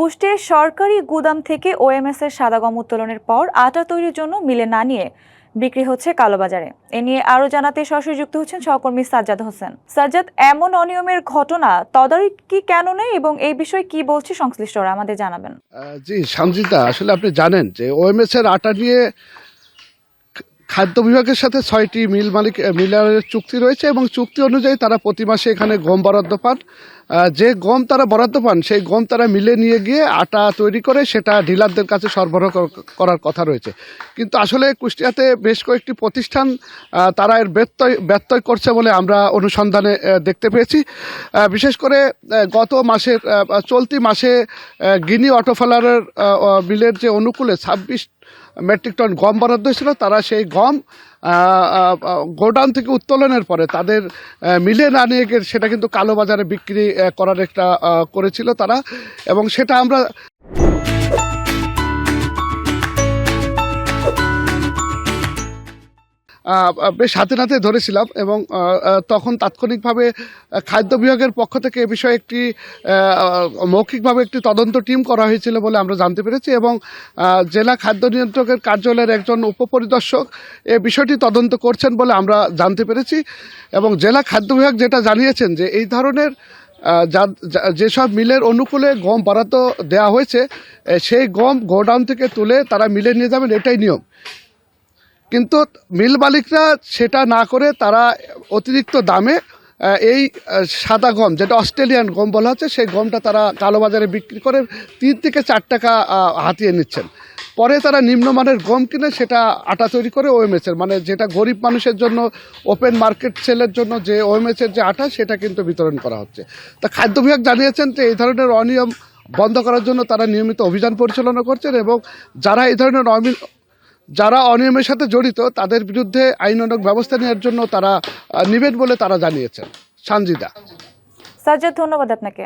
কুষ্টিয়ার সরকারি গুদাম থেকে ওএমএস এর সাদা গম উত্তোলনের পর আটা তৈরির জন্য মিলে না নিয়ে বিক্রি হচ্ছে কালোবাজারে। এ নিয়ে আরো জানাতে সরাসরি যুক্ত হচ্ছেন সহকর্মী সাজ্জাদ হোসেন। সাজ্জাদ, এমন অনিয়মের ঘটনা তদারকি কেন নেই এবং এই বিষয়ে কি বলছে সংশ্লিষ্টরা, আমাদের জানাবেন। জি সঞ্জিতা, আসলে আপনি জানেন যে ওএমএস এর আটা নিয়ে খাদ্য বিভাগের সাথে 6টি মিলারের চুক্তি রয়েছে এবং চুক্তি অনুযায়ী তারা প্রতি মাসে এখানে গম বরাদ্দ পান। যে গম তারা বরাদ্দ পান সেই গম তারা মিলে নিয়ে গিয়ে আটা তৈরি করে সেটা ডিলারদের কাছে সরবরাহ করার কথা রয়েছে। কিন্তু আসলে কুষ্টিয়াতে বেশ কয়েকটি প্রতিষ্ঠান তারা এর ব্যত্যয় করছে বলে আমরা অনুসন্ধানে দেখতে পেয়েছি। বিশেষ করে গত মাসের চলতি মাসে গিনি অটোফালারের মিলের যে অনুকূলে 26 মেট্রিক টন গম বরাদ্দ ছিল, তারা সেই গম গোডাউন থেকে উত্তোলনের পরে তাদের মিলে না নিয়ে গিয়ে সেটা কিন্তু কালোবাজারে বিক্রি করার একটা করেছিল তারা, এবং সেটা আমরা বেশ হাতে নাতে ধরেছিলাম এবং তখন তাৎক্ষণিকভাবে খাদ্য বিভাগের পক্ষ থেকে এ বিষয়ে একটি মৌখিকভাবে একটি তদন্ত টিম করা হয়েছিল বলে আমরা জানতে পেরেছি এবং জেলা খাদ্য নিয়ন্ত্রকের কার্যালয়ের একজন উপপরিদর্শক এ বিষয়টি তদন্ত করছেন বলে আমরা জানতে পেরেছি। এবং জেলা খাদ্য বিভাগ যেটা জানিয়েছেন যে এই ধরনের যেসব মিলের অনুকূলে গম বরাদ্দ দেওয়া হয়েছে সেই গম গোডাউন থেকে তুলে তারা মিলে নিয়ে যাবেন, এটাই নিয়ম। কিন্তু মিল মালিকরা সেটা না করে তারা অতিরিক্ত দামে এই সাদা গম, যেটা অস্ট্রেলিয়ান গম বলা হচ্ছে, সেই গমটা তারা কালোবাজারে বিক্রি করে 3 থেকে 4 টাকা হাতিয়ে নিচ্ছেন। পরে তারা নিম্নমানের গম কিনে সেটা আটা তৈরি করে ওএমএসের, মানে যেটা গরিব মানুষের জন্য ওপেন মার্কেট সেলের জন্য যে ওএমএসের যে আটা সেটা কিন্তু বিতরণ করা হচ্ছে। তা খাদ্য বিভাগ জানিয়েছেন যে এই ধরনের অনিয়ম বন্ধ করার জন্য তারা নিয়মিত অভিযান পরিচালনা করছেন এবং যারা অনিয়মের সাথে জড়িত তাদের বিরুদ্ধে আইনানুগ ব্যবস্থা নেওয়ার জন্য তারা নেবেন বলে তারা জানিয়েছেন। সঞ্জিতা। সাজ্জাদ, ধন্যবাদ আপনাকে।